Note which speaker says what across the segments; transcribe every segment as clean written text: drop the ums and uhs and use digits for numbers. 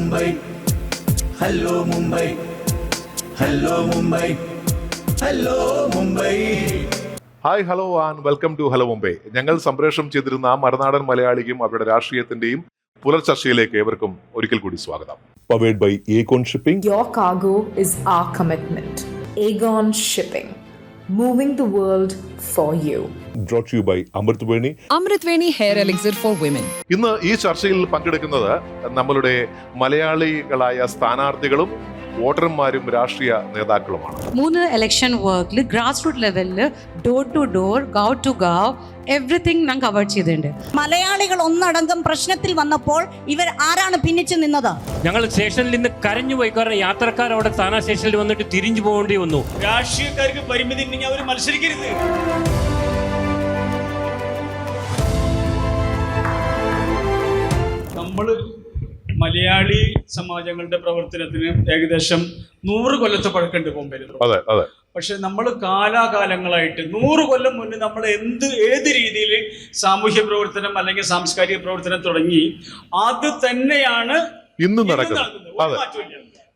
Speaker 1: Mumbai, hello Mumbai, hello Mumbai, hello Mumbai.
Speaker 2: Hi hello and welcome to hello Mumbai. ഞങ്ങൾ സംപ്രേഷണം ചെയ്തിരുന്ന മറുനാടൻ മലയാളിക്കും അവരുടെ രാഷ്ട്രീയത്തിന്റെയും പുലർച്ചർച്ചയിലേക്ക് ഏവർക്കും ഒരിക്കൽ കൂടി സ്വാഗതം. Powered by Aegon Shipping.
Speaker 3: Your cargo is our commitment. Aegon Shipping, moving the world for you.
Speaker 2: Brought to you by Amritveni.
Speaker 4: Amritveni hair elixir for women.
Speaker 2: ഇന്ന് ഈ ചർച്ചയിൽ പങ്കെടുക്കുന്നത് നമ്മളുടെ മലയാളികളായ സ്ഥാനാർത്ഥികളും വോട്ടർമാരും രാഷ്ട്രീയ നേതാക്കളുമാണ്.
Speaker 5: 3 ഇലക്ഷൻ വർക്കിൽ ഗ്രാസ് റൂട്ട് ലെവലിൽ ഡോർ ടു ഡോർ ഗാവ് ടു ഗാവ് എവറിത്തിങ് ഞാൻ കവർ ചെയ്തിട്ടുണ്ട്.
Speaker 6: മലയാളികൾ ഒന്നടങ്കം പ്രശ്നത്തിൽ വന്നപ്പോൾ ഇവർ ആരാണ് ഭിന്നിച്ചു നിന്നത്?
Speaker 7: ഞങ്ങൾ സ്റ്റേഷനിൽ നിന്ന് കരഞ്ഞു പോയി. കാരണം യാത്രക്കാർ അവിടെ സ്ഥാന സ്റ്റേഷനിൽ വന്നിട്ട് തിരിഞ്ഞു പോകേണ്ടി വന്നു.
Speaker 8: രാഷ്ട്രീയക്കാർക്ക് പരിമിതി ഉണ്ടെങ്കിൽ അവർ മത്സരിക്കരുത്. നമ്മൾ മലയാളി സമാജങ്ങളുടെ പ്രവർത്തനത്തിന് ഏകദേശം 100 കൊല്ലത്തെ പഴക്കമുണ്ട് ബോംബെയിൽ. പക്ഷെ നമ്മൾ കാലാകാലങ്ങളായിട്ട് 100 കൊല്ലം മുന്നേ നമ്മൾ ഏത് രീതിയിൽ സാമൂഹ്യ പ്രവർത്തനം അല്ലെങ്കിൽ സാംസ്കാരിക പ്രവർത്തനം തുടങ്ങി അത് തന്നെയാണ്
Speaker 2: ഇന്ന് നടക്കുന്നത്.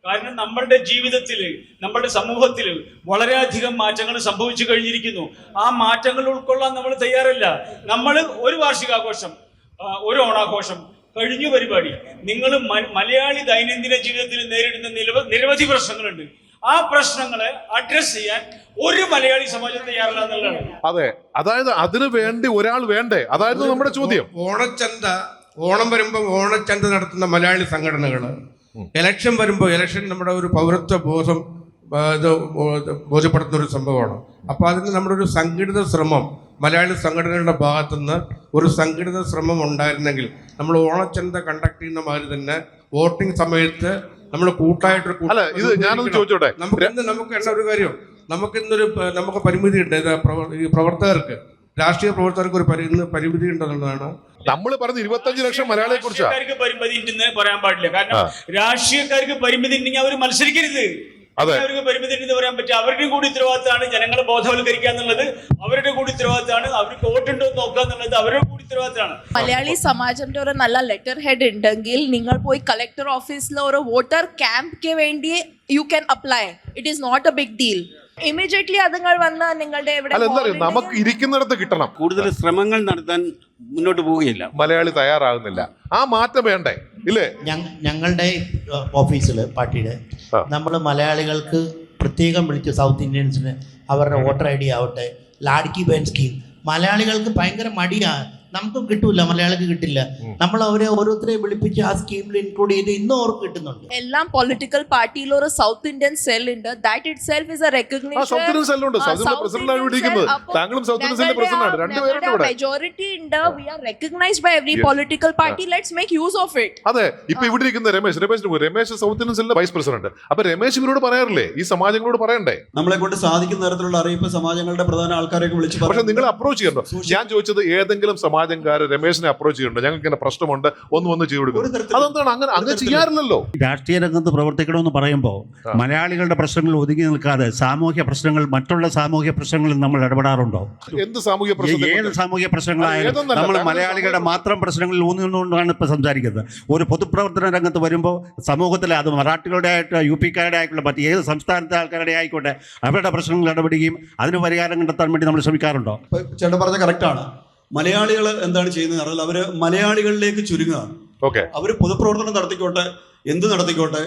Speaker 8: കാരണം നമ്മളുടെ ജീവിതത്തിൽ നമ്മുടെ സമൂഹത്തിൽ വളരെയധികം മാറ്റങ്ങൾ സംഭവിച്ചു കഴിഞ്ഞിരിക്കുന്നു. ആ മാറ്റങ്ങൾ ഉൾക്കൊള്ളാൻ നമ്മൾ തയ്യാറല്ല. നമ്മൾ ഒരു വാർഷികാഘോഷം, ഒരു ഓണാഘോഷം കഴിഞ്ഞു പരിപാടി. നിങ്ങൾ മലയാളി ദൈനംദിന ജീവിതത്തിൽ നേരിടുന്ന നിരവധി പ്രശ്നങ്ങളുണ്ട്. ആ പ്രശ്നങ്ങളെ അഡ്രസ് ചെയ്യാൻ ഒരു മലയാളി സമാജം തയ്യാറല്ല എന്നുള്ളതാണ്.
Speaker 2: അതെ, അതായത് അതിനു വേണ്ടി ഒരാൾ വേണ്ടേ, അതായിരുന്നു നമ്മുടെ ചോദ്യം.
Speaker 9: ഓണം വരുമ്പോൾ ഓണച്ചന്ത നടത്തുന്ന മലയാളി സംഘടനകൾ, ഇലക്ഷൻ വരുമ്പോൾ ഇലക്ഷൻ നമ്മുടെ ഒരു പൗരത്വ ബോധം ബോധ്യപ്പെടുത്തുന്ന ഒരു സംഭവമാണ്. അപ്പോൾ അതിന് നമ്മുടെ ഒരു സംഘടിത ശ്രമം മലയാളി സംഘടനകളുടെ ഭാഗത്തുനിന്ന് ഒരു സംഘടിത ശ്രമം ഉണ്ടായിരുന്നെങ്കിൽ നമ്മൾ ഓണച്ചന്ത കണ്ടക്ട് ചെയ്യുന്ന മാതിരി തന്നെ വോട്ടിംഗ് സമയത്ത് നമ്മൾ കൂട്ടായിട്ട് നമുക്ക് ഒരു കാര്യം, നമുക്ക് പരിമിതി ഉണ്ട്. ഈ പ്രവർത്തകർക്ക്, രാഷ്ട്രീയ പ്രവർത്തകർക്ക് ഒരു പരിമിതി ഉണ്ടെന്നുള്ളതാണ്.
Speaker 2: നമ്മൾ പറഞ്ഞ 25 ലക്ഷം മലയാളിയെ കുറിച്ച്
Speaker 8: പരിമിതി ഉണ്ടെന്ന് പറയാൻ പാടില്ല. കാരണം രാഷ്ട്രീയക്കാർക്ക് പരിമിതി ഉണ്ടെങ്കിൽ അവർ മത്സരിക്കരുത്. അവർക്ക് പരിമിതി ഉണ്ടെന്ന് പറയാൻ പറ്റും. അവരുടെ കൂടി ഉത്തരവാദിത്തമാണ് ജനങ്ങളെ ബോധവൽക്കരിക്കുക എന്നുള്ളത്. അവരുടെ കൂടി ഉത്തരവാദിത്തമാണ്. അവർക്ക് വോട്ടുണ്ടോ എന്ന് നോക്കുക എന്നുള്ളത് അവരുടെ കൂടി ഉത്തരവാദിത്തമാണ്.
Speaker 3: മലയാളി സമാജത്തിന്റെ ഒരു നല്ല ലെറ്റർ ഹെഡ് ഉണ്ടെങ്കിൽ നിങ്ങൾ പോയി കളക്ടർ ഓഫീസിൽ ഒരു വോട്ടർ ക്യാമ്പ് വേണ്ടി you can apply. It is not a big deal. Immediately അതുങ്ങൾ വന്ന് നിങ്ങളുടെ
Speaker 2: നമുക്ക് ഇരിക്കുന്നിടത്ത് കിട്ടണം.
Speaker 10: കൂടുതൽ ശ്രമങ്ങൾ നടത്താൻ മുന്നോട്ട് പോവുകയില്ല.
Speaker 2: മലയാളി തയ്യാറാകുന്നില്ല. ആ മാറ്റം വേണ്ടേ? ഇല്ലേ?
Speaker 11: ഞങ്ങളുടെ ഓഫീസിൽ പാർട്ടിയുടെ നമ്മൾ മലയാളികൾക്ക് പ്രത്യേകം വിളിച്ച് സൗത്ത് ഇന്ത്യൻസിന് അവരുടെ വോട്ടർ ഐ ഡി ആവട്ടെ, ലാഡ്കി ബഹൻ സ്കീം മലയാളികൾക്ക് ഭയങ്കര മടിയാണ്. നമുക്കും കിട്ടൂല, മലയാളിക്ക് കിട്ടില്ല. നമ്മൾ അവരെ ഓരോരുത്തരെയും വിളിപ്പിച്ച് ആ സ്കീമിൽ ഇൻക്ലൂഡ് ചെയ്ത് ഇന്നും അവർക്ക് കിട്ടുന്നുണ്ട്.
Speaker 3: എല്ലാം പൊളിറ്റിക്കൽ പാർട്ടിയിൽ ഒരു സൗത്ത് ഇന്ത്യൻ സെൽ ഉണ്ട്. That itself is a recognition. Majority ഉണ്ട്. We are recognised by every political party. Let's make use of it.
Speaker 2: അതെ, ഇപ്പൊ ഇവിടെ ഇരിക്കുന്ന രമേശ് സൗത്ത് ഇന്ത്യൻ സെല്ലിന്റെ വൈസ് പ്രസിഡന്റ്. അപ്പൊ രമേശ് ഇവരോട് പറയാറില്ലേ, ഈ സമാജങ്ങളോട് പറയണ്ടേ?
Speaker 12: നമ്മളെ കൊണ്ട് സാധിക്കുന്ന തരത്തിലുള്ള അറിയിപ്പ് സമാജങ്ങളുടെ പ്രധാന ആൾക്കാരെയൊക്കെ വിളിച്ച്.
Speaker 2: പക്ഷെ നിങ്ങൾ അപ്രോച്ച് ചെയ്യണ്ടോ? ഞാൻ ചോദിച്ചത് ഏതെങ്കിലും സമാജംകാര് രമേശിനെ അപ്രോച്ച് ചെയ്യണ്ടോ? ഞങ്ങൾക്ക് ഇങ്ങനെ പ്രശ്നമുണ്ട്, ഒന്ന് ചെയ്തു കൊടുക്കും. അതെന്താണ് അങ്ങനെ ചെയ്യാറില്ലല്ലോ.
Speaker 10: രാഷ്ട്രീയ രംഗത്ത് പ്രവർത്തിക്കണമെന്ന് പറയുമ്പോൾ മലയാളികളുടെ പ്രശ്നങ്ങൾ ഒതുങ്ങി നിൽക്കാതെ സാമൂഹ്യ പ്രശ്നങ്ങൾ, മറ്റുള്ള സാമൂഹ്യ പ്രശ്നങ്ങളിൽ നമ്മൾ ഇടപെടാറുണ്ടോ?
Speaker 2: എന്ത് സാമൂഹ്യ പ്രശ്നം?
Speaker 10: ഏത് സാമൂഹ്യ പ്രശ്നങ്ങളായാലും നമ്മൾ മലയാളികളുടെ മാത്രം പ്രശ്നങ്ങളിൽ ഊന്നിക്കൊണ്ടാണ് ഇപ്പൊ സംസാരിക്കുന്നത്. ഒരു പൊതുപ്രവർത്തന രംഗത്ത് വരുമ്പോൾ സമൂഹത്തിലെ, അത് മറാഠികളുടെ ആയിട്ട്, യു പിക്കാരുടെ ആയിട്ടുള്ള, മറ്റ് ഏത് സംസ്ഥാനത്തെ ആൾക്കാരുടെ ആയിക്കോട്ടെ, അവരുടെ പ്രശ്നങ്ങൾ ഇടപെടുകയും അതിന് പരിഹാരം കണ്ടെത്താൻ വേണ്ടി നമ്മൾ ശ്രമിക്കാറുണ്ടോ?
Speaker 12: ചേട്ടൻ പറഞ്ഞ കറക്റ്റാണ്. മലയാളികൾ എന്താണ് ചെയ്യുന്നത് പറഞ്ഞാൽ അവർ മലയാളികളിലേക്ക് ചുരുങ്ങുകയാണ്. അവർ പൊതുപ്രവർത്തനം നടത്തിക്കോട്ടെ, എന്ത് നടത്തിക്കോട്ടെ,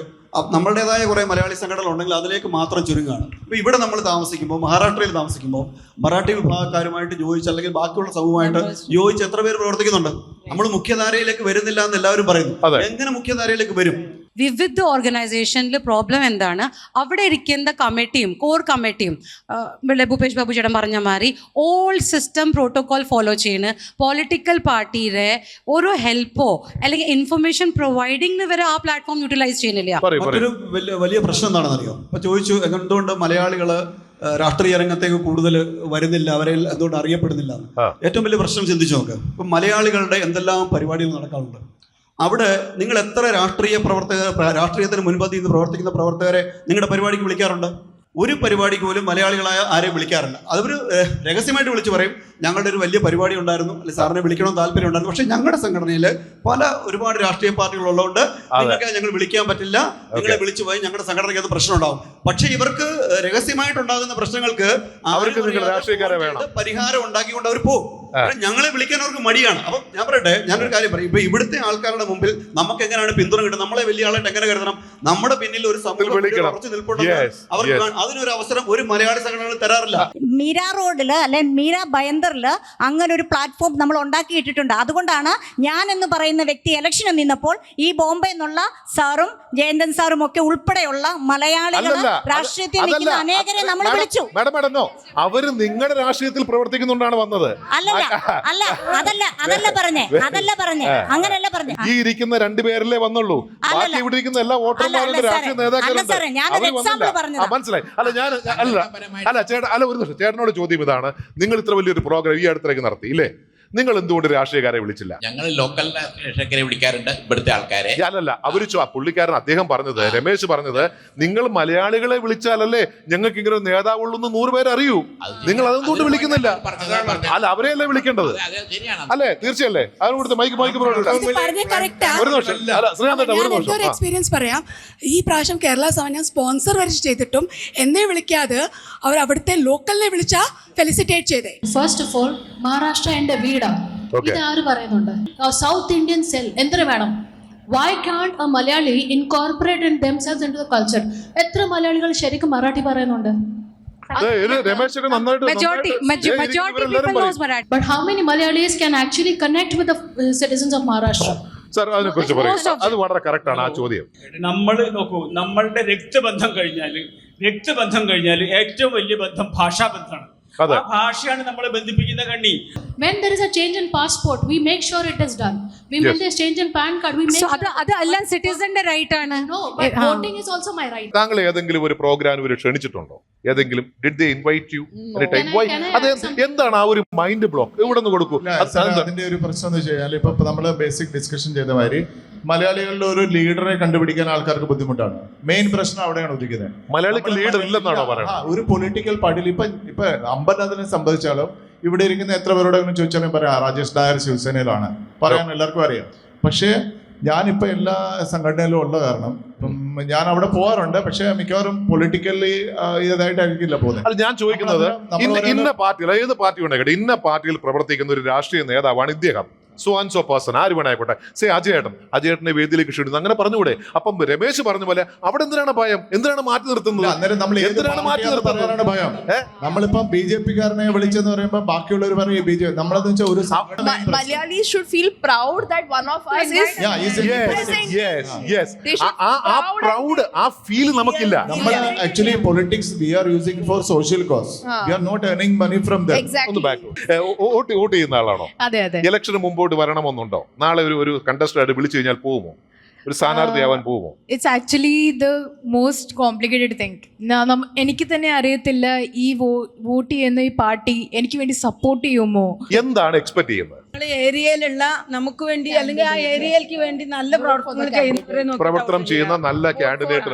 Speaker 12: നമ്മളുടേതായ കുറേ മലയാളി സംഘടനകൾ ഉണ്ടെങ്കിൽ അതിലേക്ക് മാത്രം ചുരുങ്ങുകയാണ്. ഇപ്പോൾ ഇവിടെ നമ്മൾ താമസിക്കുമ്പോൾ, മഹാരാഷ്ട്രയിൽ താമസിക്കുമ്പോൾ, മറാഠി വിഭാഗക്കാരുമായിട്ട് യോജിച്ച് അല്ലെങ്കിൽ ബാക്കിയുള്ള സമൂഹമായിട്ട് യോജിച്ച് എത്ര പേര് പ്രവർത്തിക്കുന്നുണ്ട്? നമ്മൾ മുഖ്യധാരയിലേക്ക് വരുന്നില്ല എന്ന് എല്ലാവരും പറയുന്നു. എങ്ങനെ മുഖ്യധാരയിലേക്ക് വരും?
Speaker 5: വിവിധ ഓർഗനൈസേഷനിൽ പ്രോബ്ലം എന്താണ്? അവിടെ ഇരിക്കുന്ന കമ്മിറ്റിയും കോർ കമ്മിറ്റിയും ഭൂപേഷ് ബാബു ചേട്ടൻ പറഞ്ഞ മാതിരി ഓൾ സിസ്റ്റം പ്രോട്ടോകോൾ ഫോളോ ചെയ്യുന്ന പൊളിറ്റിക്കൽ പാർട്ടിയുടെ ഓരോ ഹെൽപ്പോ അല്ലെങ്കിൽ ഇൻഫർമേഷൻ പ്രൊവൈഡിങ്ങിന് വരെ ആ പ്ലാറ്റ്ഫോം യൂട്ടിലൈസ് ചെയ്യുന്നില്ല.
Speaker 12: മറ്റൊരു വലിയ പ്രശ്നം എന്താണെന്ന് അറിയോ? അപ്പോൾ ചോദിച്ചു എന്തുകൊണ്ട് മലയാളികൾ രാഷ്ട്രീയ രംഗത്തേക്ക് കൂടുതൽ വരുന്നില്ല, അവരെ എന്തുകൊണ്ട് അറിയപ്പെടുന്നില്ല. ഏറ്റവും വലിയ പ്രശ്നം ചിന്തിച്ചു നോക്ക്. ഇപ്പം മലയാളികളുടെ എന്തെല്ലാം പരിപാടികൾ നടക്കാറുണ്ട്. അവിടെ നിങ്ങൾ എത്ര രാഷ്ട്രീയത്തിന് മുൻപന്തിയിൽ നിന്ന് പ്രവർത്തിക്കുന്ന പ്രവർത്തകരെ നിങ്ങളുടെ പരിപാടിക്ക് വിളിക്കാറുണ്ട്? ഒരു പരിപാടിക്ക് പോലും മലയാളികളായ ആരെയും വിളിക്കാറില്ല. അതൊരു രഹസ്യമായിട്ട് വിളിച്ചു പറയും, ഞങ്ങളുടെ ഒരു വലിയ പരിപാടി ഉണ്ടായിരുന്നു, അല്ലെങ്കിൽ സാറിനെ വിളിക്കണം താല്പര്യം ഉണ്ടായിരുന്നു. പക്ഷേ ഞങ്ങളുടെ സംഘടനയിൽ ഒരുപാട് രാഷ്ട്രീയ പാർട്ടികളുള്ളതുകൊണ്ട് നിങ്ങൾക്ക് ഞങ്ങൾ വിളിക്കാൻ പറ്റില്ല, നിങ്ങളെ വിളിച്ചു പോയി ഞങ്ങളുടെ സംഘടനയ്ക്ക് അത് പ്രശ്നം ഉണ്ടാവും. പക്ഷേ ഇവർക്ക് രഹസ്യമായിട്ടുണ്ടാകുന്ന പ്രശ്നങ്ങൾക്ക് പരിഹാരം ഉണ്ടാക്കിക്കൊണ്ട് അവർ പോകും. ഞങ്ങളെ വിളിക്കാൻ അവർക്ക് മടിയാണ്. അപ്പം ഞാൻ പറയട്ടെ, ഞാനൊരു കാര്യം പറയും. ഇപ്പൊ ഇവിടുത്തെ ആൾക്കാരുടെ മുമ്പിൽ നമുക്ക് എങ്ങനെയാണ് പിന്തുണ കിട്ടുന്നത്? നമ്മളെ വലിയ ആളായിട്ട് എങ്ങനെ കരുതണം? നമ്മുടെ പിന്നിൽ ഒരു സമൂഹം കുറച്ച് നിൽപ്പുണ്ടെന്ന് അവർക്ക് അതിനൊരു അവസരം ഒരു മലയാളി സംഘടനകൾ തരാറില്ല.
Speaker 6: മീര റോഡില് അല്ലെ മീര ഭയന്തറില് അങ്ങനെ ഒരു പ്ലാറ്റ്ഫോം നമ്മൾ ഉണ്ടാക്കിയിട്ടിട്ടുണ്ട്. അതുകൊണ്ടാണ് ഞാൻ എന്ന് പറയുന്ന വ്യക്തി ഇലക്ഷന് നിന്നപ്പോൾ ഈ ബോംബെ എന്നുള്ള സാറും ജയന്തൻ സാറും ഒക്കെ ഉൾപ്പെടെയുള്ള മലയാളികൾ രാഷ്ട്രീയത്തിൽ നിൽക്കുന്ന അനേകരെ നമ്മൾ വിളിച്ചു.
Speaker 2: അവര് നിങ്ങളുടെ രാഷ്ട്രീയത്തിൽ പ്രവർത്തിക്കുന്നുണ്ടാണ് വന്നത്.
Speaker 6: അല്ല അതല്ല പറഞ്ഞേ അങ്ങനെയല്ല പറഞ്ഞേ.
Speaker 2: ഈ ഇരിക്കുന്ന രണ്ടുപേരല്ലേ വന്നുള്ളൂ, ബാക്കി ഇവിടെ ഇരിക്കുന്ന എല്ലാ വോട്ടർമാരുടെ രാഷ്ട്രീയ നേതാക്കളുണ്ട്. മനസ്സിലായി? ഒരു നിമിഷം, ചേട്ടനോട് ചോദ്യം ഇതാണ്. നിങ്ങൾ ഇത്ര വലിയൊരു പ്രോഗ്രാം ഈ അടുത്തേക്ക് നടത്തി ഇല്ലേ? നിങ്ങൾ എന്തുകൊണ്ട് രാഷ്ട്രീയക്കാരെ വിളിച്ചില്ല?
Speaker 13: ഞങ്ങൾ ലോക്കൽ രാഷ്ട്രീയക്കാരെ വിളിക്കാറുണ്ട്, ഇവിടുത്തെ ആൾക്കാരെ.
Speaker 2: അല്ലല്ല, അവര് പുള്ളിക്കാരൻ അദ്ദേഹം പറഞ്ഞത്, രമേശ് പറഞ്ഞത്, നിങ്ങൾ മലയാളികളെ വിളിച്ചാലല്ലേ ഞങ്ങൾക്ക് ഇങ്ങനെ ഒരു നേതാവുള്ളൂ എന്ന് 100 പേര് അറിയൂ. നിങ്ങൾ അതെന്തുകൊണ്ട് വിളിക്കുന്നില്ല? അല്ല, അവരെയല്ലേ വിളിക്കേണ്ടത് അല്ലേ? തീർച്ചയല്ലേ? അതിനോട്
Speaker 14: എക്സ്പീരിയൻസ് പറയാം. ഈ പ്രാവശ്യം കേരള സഭ ഞാൻ സ്പോൺസർ വരെ ചെയ്തിട്ടും എന്നെ വിളിക്കാതെ അവർ അവിടുത്തെ ലോക്കലിനെ വിളിച്ചാ ഫെലിസിറ്റേറ്റ് ചെയ്തേ.
Speaker 15: ഫസ്റ്റ് ഓഫ് ഓൾ മഹാരാഷ്ട്ര എന്റെ വീടാണ്. ഇത് ആര് പറയുന്നുണ്ട്? സൗത്ത് ഇന്ത്യൻ സെൽ എന്തിനു വേണം? Why can't a Malayali incorporate themselves into the culture? എത്ര മലയാളികൾ ശരിക്കും മറാഠി പറയുന്നുണ്ട്? But how many Malayalis can actually connect with the citizens of Maharashtra?
Speaker 2: Sir, അതിനെ കുറിച്ച് പറയും. അത് വളരെ കറക്റ്റ് ആണ് ആ ചോദ്യം.
Speaker 8: നമ്മൾ നോക്കൂ, നമ്മളുടെ രക്തബന്ധം കഴിഞ്ഞാൽ ഏറ്റവും വലിയ ബന്ധം ഭാഷാബന്ധമാണ്. ഭാഷയാണ് നമ്മളെ ബന്ധിപ്പിക്കുന്ന കണ്ണി.
Speaker 15: When there is a change in passport, we make sure it is done. When there is change in PAN card, we make sure.
Speaker 5: അത് എല്ലാം സിറ്റിസന്റെ റൈറ്റ് ആണ്.
Speaker 15: No, but voting is also my right.
Speaker 2: താങ്കൾ ഏതെങ്കിലും ഒരു പ്രോഗ്രാമിന് ഒരു ക്ഷണിച്ചിട്ടുണ്ടോ? ഏതെങ്കിലും did they invite you? അത് എന്താണ് ആ ഒരു മൈൻഡ് ബ്ലോക്ക്? ഇവിടെ നിന്ന് കൊടുക്കൂ.
Speaker 16: അതിന്റെ ഒരു പ്രശ്നം എന്ന് വെച്ച് കഴിഞ്ഞാൽ ഇപ്പൊ നമ്മള് ബേസിക് ഡിസ്കഷൻ ചെയ്ത മാതിരി മലയാളികളുടെ ഒരു ലീഡറെ കണ്ടുപിടിക്കാൻ ആൾക്കാർക്ക് ബുദ്ധിമുട്ടാണ്. മെയിൻ പ്രശ്നം അവിടെയാണ് ഉദിക്കുന്നത്.
Speaker 2: മലയാളിക്ക് ലീഡർ ഇല്ലെന്നാണോ പറയുന്നത്?
Speaker 16: ഒരു പൊളിറ്റിക്കൽ പാർട്ടിയിൽ ഇപ്പൊ അമ്പലത്തിനെ സംബന്ധിച്ചാലും ഇവിടെ ഇരിക്കുന്ന എത്ര പേരോടെങ്കിലും ചോദിച്ചാലും പറയാം രാജേഷ് നായർ ശിവസേനയിലാണ്, പറയാൻ എല്ലാവർക്കും അറിയാം. പക്ഷേ ഞാനിപ്പോൾ എല്ലാ സംഘടനയിലും ഉള്ള കാരണം ഞാൻ അവിടെ പോകാറുണ്ട്. പക്ഷെ മിക്കവാറും പൊളിറ്റിക്കലി ഇതായിട്ടായിരിക്കില്ല പോകുന്നത്.
Speaker 2: അത് ഞാൻ ചോദിക്കുന്നത്, ഇന്ന പാർട്ടിയിൽ, ഏത് പാർട്ടി ഉണ്ടെങ്കിൽ ഇന്ന പാർട്ടിയിൽ പ്രവർത്തിക്കുന്ന ഒരു രാഷ്ട്രീയ നേതാവാണ് ഇദ്ദേഹം, സോ ആൻഡ് സോ പേഴ്സൺ, ആര് വേണായിക്കോട്ടെ, സേ അജയേട്ടനെ വേദിയിലേക്ക് ക്ഷണിക്കുന്നു, അങ്ങനെ പറഞ്ഞുകൂടെ? അപ്പം രമേശ് പറഞ്ഞ പോലെ അവിടെ എന്തിനാണ് ഭയം? എന്തിനാണ് മാറ്റി നിർത്തുന്നത്? എന്തിനാണ് മാറ്റി നിർത്തുന്നത്?
Speaker 16: ഭയം നമ്മളിപ്പം BJP-കാരനെ വിളിച്ചെന്ന് പറയുമ്പോൾ ബാക്കിയുള്ളവർ പറയും BJP. നമ്മളെന്ന് വെച്ചാൽ ഒരു
Speaker 3: Malayali should feel proud that one of us is
Speaker 2: ആ ഫീൽ നമുക്കില്ല.
Speaker 16: നമ്മൾ actually politics we are using for social cause. We are not earning money from them.
Speaker 2: ഒന്ന് ബാക്ക് വോട്ട് ചെയ്യുന്ന ആളാണോ? ഇലക്ഷന് മുമ്പോട്ട് വരണമെന്നുണ്ടോ? നാളെ ഒരു കണ്ടസ്റ്റന്റ് വിളിച്ചു കഴിഞ്ഞാൽ പോകുമോ? ഒരു സ്ഥാനാർത്ഥിയാവാൻ പോകുമോ?
Speaker 17: It's actually the most complicated thing. എനിക്ക് തന്നെ അറിയത്തില്ല ഈ വോട്ട് ചെയ്യുന്ന ഈ പാർട്ടി എനിക്ക് വേണ്ടി സപ്പോർട്ട് ചെയ്യുമോ?
Speaker 2: എന്താണ് എക്സ്പെക്ട് ചെയ്യുന്നത്?
Speaker 18: ഏരിയയിലുള്ള നമുക്ക് വേണ്ടി അല്ലെങ്കിൽ ആ ഏരിയയിലേക്ക് വേണ്ടി നല്ല
Speaker 2: പ്രവർത്തനം ചെയ്യുന്ന നല്ല കാൻഡിഡേറ്റ്.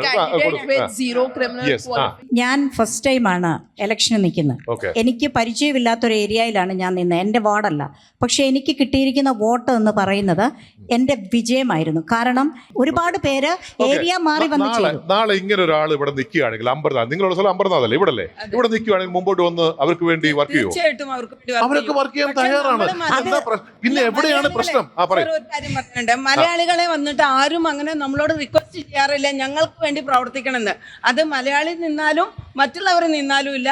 Speaker 6: ഞാൻ ഫസ്റ്റ് ടൈമാണ് ഇലക്ഷന് നിൽക്കുന്നത്. എനിക്ക് പരിചയമില്ലാത്തൊരു ഏരിയയിലാണ് ഞാൻ നിന്നത്. എൻ്റെ വാർഡല്ല. പക്ഷെ എനിക്ക് കിട്ടിയിരിക്കുന്ന വോട്ട് എന്ന് പറയുന്നത് എൻ്റെ വിജയമായിരുന്നു. കാരണം ഒരുപാട് പേര് ഏരിയ മാറി വന്ന് ചെയ്തു.
Speaker 2: നാളെ ഇങ്ങനെ ഒരാൾ ഇവിടെ നിൽക്കുകയാണെങ്കിൽ, അമ്പർനാഥ്, നിങ്ങളുടെ സ്ഥലം അമ്പർനാഥ് അല്ലേ, ഇവിടെ ഇവിടെ നിൽക്കുകയാണെങ്കിൽ മുമ്പോട്ട് വന്ന് അവർക്ക് വേണ്ടി വർക്ക് ചെയ്യുമോ?
Speaker 18: തീർച്ചയായിട്ടും
Speaker 2: അവർക്ക് വർക്ക് ചെയ്യാൻ തയ്യാറാണ്. പിന്നെ എവിടെയാണ് പ്രശ്നം?
Speaker 18: മലയാളികളെ വന്നിട്ട് ആരും അങ്ങനെ നമ്മളോട് റിക്വസ്റ്റ് ചെയ്യാറില്ല ഞങ്ങൾക്ക് വേണ്ടി പ്രവർത്തിക്കണമെന്ന്. അത് മലയാളി നിന്നാലും മറ്റുള്ളവർ നിന്നാലും ഇല്ല.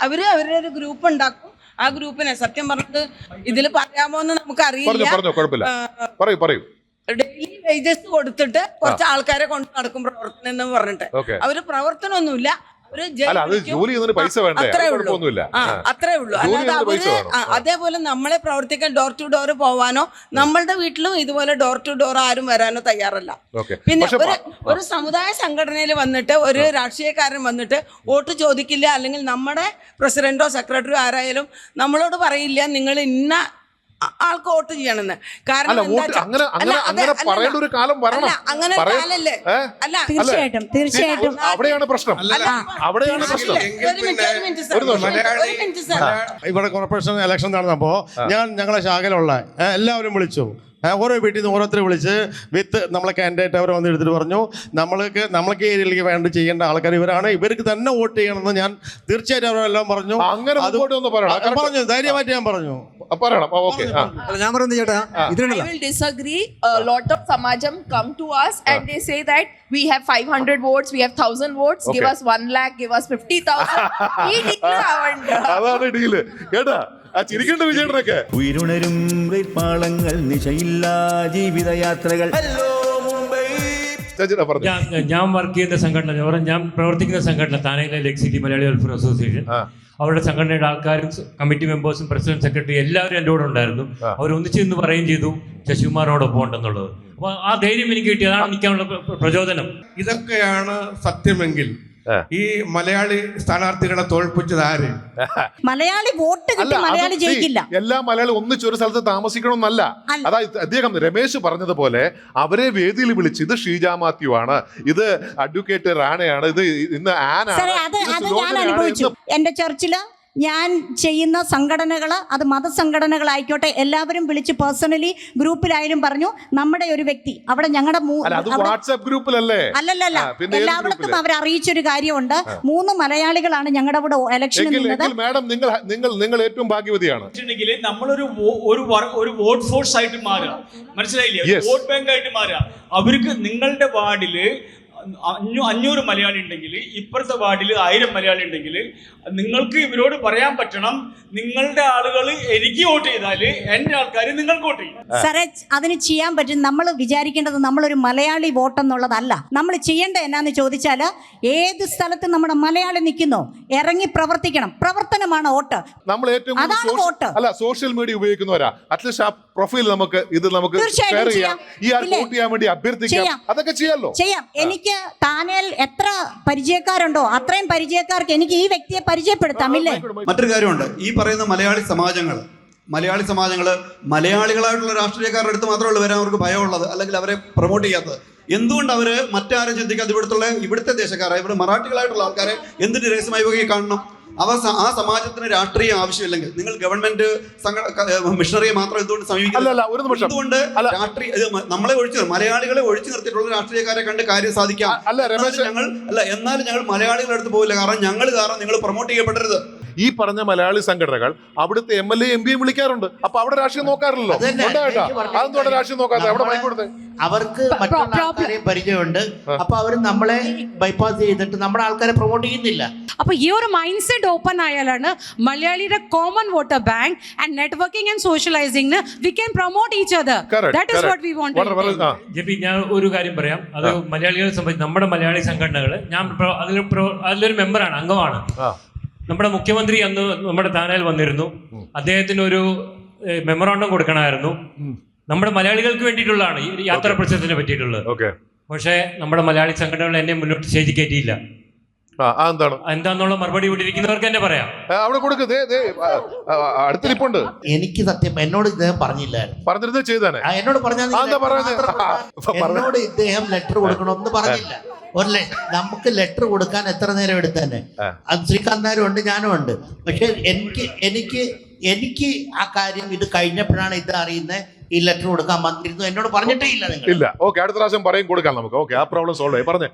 Speaker 18: അവരുടെ ഒരു ഗ്രൂപ്പ് ഉണ്ടാക്കും. ആ ഗ്രൂപ്പിനെ സത്യം പറഞ്ഞത് ഇതിൽ പറയാമോ എന്ന് നമുക്ക് അറിയില്ല. ഡെയിലി വേജസ് കൊടുത്തിട്ട് കുറച്ച് ആൾക്കാരെ കൊണ്ട് നടക്കും പ്രവർത്തനം എന്ന് പറഞ്ഞിട്ട്. അവര് പ്രവർത്തനമൊന്നുമില്ല. അത്രേ ഉള്ളൂ. അല്ലാതെ അവര് അതേപോലെ നമ്മളെ പ്രവർത്തിക്കാൻ ഡോർ ടു ഡോർ പോവാനോ നമ്മളുടെ വീട്ടിലും ഇതുപോലെ ഡോർ ടു ഡോർ ആരും വരാനോ തയ്യാറല്ല. പിന്നെ ഒരു സമുദായ സംഘടനയിൽ വന്നിട്ട് ഒരു രാഷ്ട്രീയക്കാരൻ വന്നിട്ട് വോട്ട് ചോദിക്കില്ല, അല്ലെങ്കിൽ നമ്മുടെ പ്രസിഡന്റോ സെക്രട്ടറിയോ ആരായാലും നമ്മളോട് പറയില്ല നിങ്ങൾ ഇന്ന ആൾക്ക് വോട്ട് ചെയ്യണമെന്ന്. കാരണം
Speaker 2: അല്ല
Speaker 18: എന്താ
Speaker 2: വോട്ട്
Speaker 18: വെച്ചാ-
Speaker 2: അങ്ങനെ
Speaker 18: അല്ല,
Speaker 2: അങ്ങനെ
Speaker 18: അതെ,
Speaker 2: അങ്ങനെ
Speaker 18: അല്ല,
Speaker 2: പറയേണ്ട ഒരു കാലം വരണം.
Speaker 18: അല്ല, അങ്ങനെ ഒരു
Speaker 2: പറയാൻ-
Speaker 18: കാലല്ലേ? അല്ല,
Speaker 6: തീർച്ചയായിട്ടും തീർച്ചയായിട്ടും
Speaker 2: അവിടെയാണ് പ്രശ്നം. അവിടെയാണ് പ്രശ്നം.
Speaker 18: ഒരു മിനിറ്റ് സർ,
Speaker 2: ഒരു നിമിഷം.
Speaker 18: ഒരു മിനിറ്റ് സർ.
Speaker 19: ഇവിടെ കോർപ്പറേഷൻ ഇലക്ഷൻ നടന്നപ്പോൾ ഞങ്ങളെ ശാഖയിലുള്ള എല്ലാവരും വിളിച്ചു. ഓരോ വീട്ടിൽ നിന്ന് ഓരോരുത്തർ വിളിച്ച് വിത്ത് നമ്മളെ കാൻഡിഡേറ്റ് അവർ വന്ന് എടുത്തിട്ട് പറഞ്ഞു നമ്മൾക്ക് ഏരിയയിലേക്ക് വേണ്ടി ചെയ്യേണ്ട ആൾക്കാർ ഇവരാണ്, ഇവർക്ക് തന്നെ വോട്ട് ചെയ്യണമെന്ന് ഞാൻ തീർച്ചയായിട്ടും അവരെല്ലാം പറഞ്ഞു.
Speaker 2: അങ്ങനെ
Speaker 19: പറഞ്ഞു, ധൈര്യമായിട്ട് ഞാൻ പറഞ്ഞു.
Speaker 3: ഞാൻ പറയുന്നത് ചേട്ടാ ഇതിനല്ല. I will disagree. A lot of Samajam come to us and they say that we have 500 votes, we have 1000 votes, give us 1 lakh, give us 50,000. ഈ deal ആവണ്ട.
Speaker 2: അതാണ് ഡീല് കേട്ടാ. ആ ചിരിക്കേണ്ട വിജയനൊക്കെ
Speaker 1: ഉയരുണരും പാളങ്ങൾ നിശയില്ലാ ജീവിതയാത്രകൾ.
Speaker 7: ഞാൻ വർക്ക് ചെയ്യുന്ന സംഘടന, ഞാൻ പ്രവർത്തിക്കുന്ന സംഘടന താനയിലെ Lake City Malayali welfare association. അവരുടെ സംഘടനയുടെ ആൾക്കാരും കമ്മിറ്റി മെമ്പേഴ്സും പ്രസിഡന്റ് സെക്രട്ടറി എല്ലാവരും എൻ്റെ കൂടെ ഉണ്ടായിരുന്നു. അവരൊന്നിച്ച് നിന്ന് പറയുകയും ചെയ്തു ശശികുമാറിനോടൊപ്പം ഉണ്ടെന്നുള്ളത്. അപ്പോൾ ആ ധൈര്യം എനിക്ക് കിട്ടി, അതാണ് എനിക്കുള്ള പ്രചോദനം.
Speaker 9: ഇതൊക്കെയാണ് സത്യമെങ്കിൽ ഈ മലയാളി സ്ഥാനാർത്ഥികളെ തോൽപ്പിച്ചത് ആര്?
Speaker 6: മലയാളി വോട്ട് കിട്ടി മലയാളി ജയിക്കില്ല.
Speaker 2: എല്ലാ മലയാളി ഒന്നിച്ചൊരു സ്ഥലത്ത് താമസിക്കണമെന്നല്ല. അതായത് അദ്ദേഹം രമേശ് പറഞ്ഞതുപോലെ അവരെ വേദിയിൽ വിളിച്ച് ഇത് ഷീജ മാത്യു ആണ്, ഇത് അഡ്വക്കേറ്റ് റാണയാണ്, ഇത് ഇന്ന്
Speaker 6: സാറേ, അത് ഞാൻ അനുഭവിച്ചു. എന്റെ ചർച്ചില് ഞാൻ ചെയ്യുന്ന സംഘടനകൾ, അത് മതസംഘടനകളായിക്കോട്ടെ, എല്ലാവരും വിളിച്ച് പേഴ്സണലി ഗ്രൂപ്പിലായാലും പറഞ്ഞു നമ്മുടെ ഒരു വ്യക്തി അവിടെ ഞങ്ങളുടെ
Speaker 2: വാട്സ്ആപ്പ് ഗ്രൂപ്പിലല്ലേ?
Speaker 6: അല്ലല്ല, എല്ലായിടത്തും അവർ അറിയിച്ചൊരു കാര്യമുണ്ട്. 3 മലയാളികളാണ് ഞങ്ങളുടെ ഇവിടെ ഇലക്ഷന് നിന്നത്.
Speaker 2: മാഡം നിങ്ങൾ ഏറ്റവും ഭാഗ്യവതിയാണ്.
Speaker 8: ഒരു വോട്ട് ഫോഴ്സ് ആയിട്ട് മാറുക, മനസ്സിലായില്ലേ? വോട്ട് ബാങ്ക് ആയിട്ട് മാറുക. അവർക്ക് നിങ്ങളുടെ വാർഡില് 500 മലയാളി ഉണ്ടെങ്കിൽ ഇപ്പുറത്തെ വാർഡിൽ 1000 മലയാളി ഉണ്ടെങ്കിൽ നിങ്ങൾക്ക് ഇവരോട് പറയാൻ പറ്റണം, നിങ്ങളുടെ ആളുകൾ എനിക്ക് വോട്ട് ചെയ്താൽ എൻ്റെ ആൾക്കാർ നിങ്ങൾക്ക് വോട്ട് ചെയ്യും.
Speaker 6: സാറേ, അതിന് ചെയ്യാൻ പറ്റും. നമ്മൾ വിചാരിക്കേണ്ടത് നമ്മളൊരു മലയാളി വോട്ടെന്നുള്ളതല്ല. നമ്മൾ ചെയ്യേണ്ടത് എന്നാന്ന് ചോദിച്ചാൽ ഏത് സ്ഥലത്ത് നമ്മുടെ മലയാളി നിൽക്കുന്നോ ഇറങ്ങി പ്രവർത്തിക്കണം. പ്രവർത്തനമാണ് വോട്ട്.
Speaker 2: നമ്മൾ ഏറ്റവും
Speaker 6: അതാണ് വോട്ട്.
Speaker 2: അല്ല, സോഷ്യൽ മീഡിയ ഉപയോഗിക്കുന്നവരാ. അറ്റ്ലീസ്റ്റ് ആ പ്രൊഫൈൽ നമുക്ക് ഷെയർ ചെയ്യാം, ഈ ആൾ വോട്ട് ചെയ്യാൻ വേണ്ടി അഭ്യർത്ഥിക്കാം, അതൊക്കെ ചെയ്യാമല്ലോ.
Speaker 6: ചെയ്യാം. എനിക്ക് താനേൽ എത്ര പരിചയക്കാരുണ്ടോ അത്രയും പരിചയക്കാർക്ക് എനിക്ക് ഈ വ്യക്തിയെ പരിചയപ്പെടുത്താമില്ലേ?
Speaker 12: മറ്റൊരു കാര്യമുണ്ട്, ഈ പറയുന്ന മലയാളി സമാജങ്ങൾ മലയാളികളായിട്ടുള്ള രാഷ്ട്രീയക്കാരുടെ അടുത്ത് മാത്രമേ വരാൻ അവർക്ക് ഭയമുള്ളത്, അല്ലെങ്കിൽ അവരെ പ്രൊമോട്ട് ചെയ്യാത്തത്. എന്തുകൊണ്ട് അവർ മറ്റാരും ചിന്തിക്കാതെ ഇവിടുത്തെ ദേശക്കാരെ, ഇവിടെ മറാഠികളായിട്ടുള്ള ആൾക്കാരെ എന്തിന് രഹസ്യമായി കാണണം? ആ സമാജത്തിന് രാഷ്ട്രീയം ആവശ്യമില്ലെങ്കിൽ നിങ്ങൾ ഗവൺമെന്റ് മിഷണറിയെ മാത്രം എന്തുകൊണ്ട് സമീപിക്കുന്നത്? എന്തുകൊണ്ട് നമ്മളെ മലയാളികളെ ഒഴിച്ചു നിർത്തിയിട്ടുള്ള രാഷ്ട്രീയക്കാരെ കണ്ട് കാര്യം സാധിക്കാം. എന്നാലും ഞങ്ങൾ മലയാളികളുടെ അടുത്ത് പോകില്ല. കാരണം നിങ്ങൾ പ്രൊമോട്ട് ചെയ്യപ്പെടരുത്.
Speaker 2: ഈ പറഞ്ഞ മലയാളി സംഘടനകൾ അവിടുത്തെ MLA MP വിളിക്കാറുണ്ട്. അപ്പൊ അവിടെ രാഷ്ട്രീയം നോക്കാറില്ലല്ലോ. അതെന്തുകൊണ്ട് രാഷ്ട്രീയം നോക്കാതെ അവിടെ മൈക്കൊടുത്തേ?
Speaker 11: അവർക്ക് മറ്റുള്ള ആൾക്കാരെ പരിചയമുണ്ട്. അപ്പൊ അവർ നമ്മളെ ബൈപ്പാസ് ചെയ്തിട്ട് നമ്മുടെ ആൾക്കാരെ പ്രൊമോട്ട് ചെയ്യുന്നില്ല.
Speaker 5: അപ്പൊ ഈ ഒരു മൈൻഡ് സെറ്റ് ഓപ്പൺ ആയാലാണ് മലയാളിയുടെ common voter bank and networking and socialising we can promote each other. That is what we want.
Speaker 7: JP, ഞാൻ ഒരു കാര്യം പറയാം. അത് മലയാളികളെ സംബന്ധിച്ച് നമ്മുടെ മലയാളി സംഘടനകൾ, ഞാൻ അതിലൊരു മെമ്പറാണ്, അംഗമാണ്. നമ്മുടെ മുഖ്യമന്ത്രി അന്ന് നമ്മുടെ താനയിൽ വന്നിരുന്നു. അദ്ദേഹത്തിന് ഒരു മെമ്മറാണ്ടം കൊടുക്കണമായിരുന്നു. നമ്മുടെ മലയാളികൾക്ക് വേണ്ടിയിട്ടുള്ളതാണ് ഈ യാത്രാ പ്രശ്നത്തിനെ പറ്റിയിട്ടുള്ളത്. പക്ഷേ നമ്മുടെ മലയാളി സംഘടനകൾ എന്നെ മുന്നോട്ട് സ്റ്റേജ് കയറ്റിയില്ല. എന്താന്നുള്ള മറുപടി ഇവിടെ ഇരിക്കുന്നവർക്ക് തന്നെ പറയാം.
Speaker 11: എനിക്ക് സത്യം എന്നോട് ഇദ്ദേഹം പറഞ്ഞില്ലായിരുന്നു. എന്നോട് എന്നോട് ഇദ്ദേഹം ലെറ്റർ കൊടുക്കണമെന്ന് പറഞ്ഞില്ല. നമുക്ക് ലെറ്റർ കൊടുക്കാൻ എത്ര നേരം എടുത്തന്നെ? അത് ശ്രീകാന്ത് നായരും ഉണ്ട്, ഞാനും ഉണ്ട്. പക്ഷെ എനിക്ക് ആ കാര്യം ഇത് കഴിഞ്ഞപ്പോഴാണ് ഇത് അറിയുന്നത്. ഈ ലെറ്റർ കൊടുക്കാൻ വന്നിരുന്നു, എന്നോട് പറഞ്ഞിട്ടേ ഇല്ല.
Speaker 2: അടുത്ത പ്രാവശ്യം പറയും കൊടുക്കാം നമുക്ക്. ആ പ്രോബ്ലം സോൾവ് ആയി. പറഞ്ഞേ.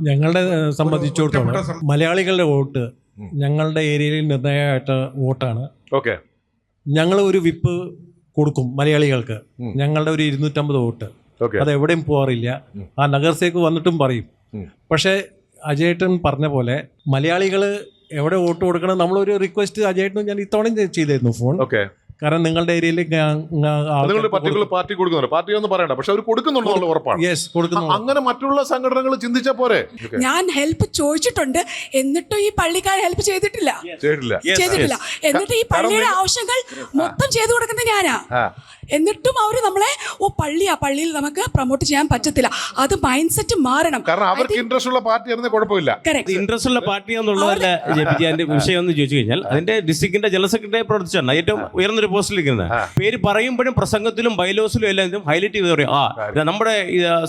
Speaker 20: ഞങ്ങളെ സംബന്ധിച്ചിടത്തോളം മലയാളികളുടെ വോട്ട് ഞങ്ങളുടെ ഏരിയയിൽ നിർണായകമായിട്ട് വോട്ടാണ്. ഞങ്ങൾ ഒരു വിപ്പ് കൊടുക്കും മലയാളികൾക്ക്. ഞങ്ങളുടെ ഒരു 250 വോട്ട്. അത് എവിടെയും പോകാറില്ല. ആ നഗർസേക്ക് വന്നിട്ടും പറയും. പക്ഷേ അജയേട്ടൻ പറഞ്ഞ പോലെ മലയാളികൾ എവിടെ വോട്ട് കൊടുക്കണം, നമ്മളൊരു റിക്വസ്റ്റ് അജയേട്ടനും ഞാൻ ഇത്തവണ ചെയ്തിരുന്നു ഫോൺ. കാരണം നിങ്ങളുടെ ഏരിയയിൽ
Speaker 2: പാർട്ടി കൊടുക്കുന്നുണ്ട്, പാർട്ടി ഒന്നും പറയണ്ട, പക്ഷെ അവർ കൊടുക്കുന്നുണ്ടോ ഉറപ്പാണ്. അങ്ങനെ മറ്റുള്ള സംഘടനകൾ ചിന്തിച്ച പോരെ.
Speaker 14: ഞാൻ ഹെൽപ്പ് ചോദിച്ചിട്ടുണ്ട്, എന്നിട്ടും ഈ പള്ളിക്കാർ ഹെൽപ്പ് ചെയ്തിട്ടില്ല. എന്നിട്ട് ഈ പള്ളിയുടെ ആവശ്യങ്ങൾ മൊത്തം ചെയ്തു കൊടുക്കുന്നത് ഞാനാ. എന്നിട്ടും അവർ നമ്മളെ പള്ളിയിൽ നമുക്ക് പ്രൊമോട്ട് ചെയ്യാൻ പറ്റത്തില്ല. അത് മൈൻഡ് സെറ്റ് മാറണം.
Speaker 2: കാരണം അവർക്ക് ഇൻട്രസ്റ്റ് ഉള്ള പാർട്ടി ആയിരുന്നേ കുഴപ്പമില്ല.
Speaker 21: ഇൻട്രസ്റ്റ് ഉള്ള പാർട്ടി എന്നുള്ളതല്ല ജെപിജിന്റെ വിഷയം എന്ന് ചോദിച്ചു കഴിഞ്ഞാൽ അതിന്റെ ഡിസ്ട്രിക്റ്റിന്റെ ജനറൽ സെക്രട്ടറി പ്രവർത്തിച്ചാണ് ഏറ്റവും ഉയർന്നൊരു പോസ്റ്റിൽ ഇരിക്കുന്നത്. പേര് പറയുമ്പോഴും പ്രസംഗത്തിലും ബൈലോസിലും എല്ലാം ഹൈലൈറ്റ് ചെയ്ത് പറയും നമ്മുടെ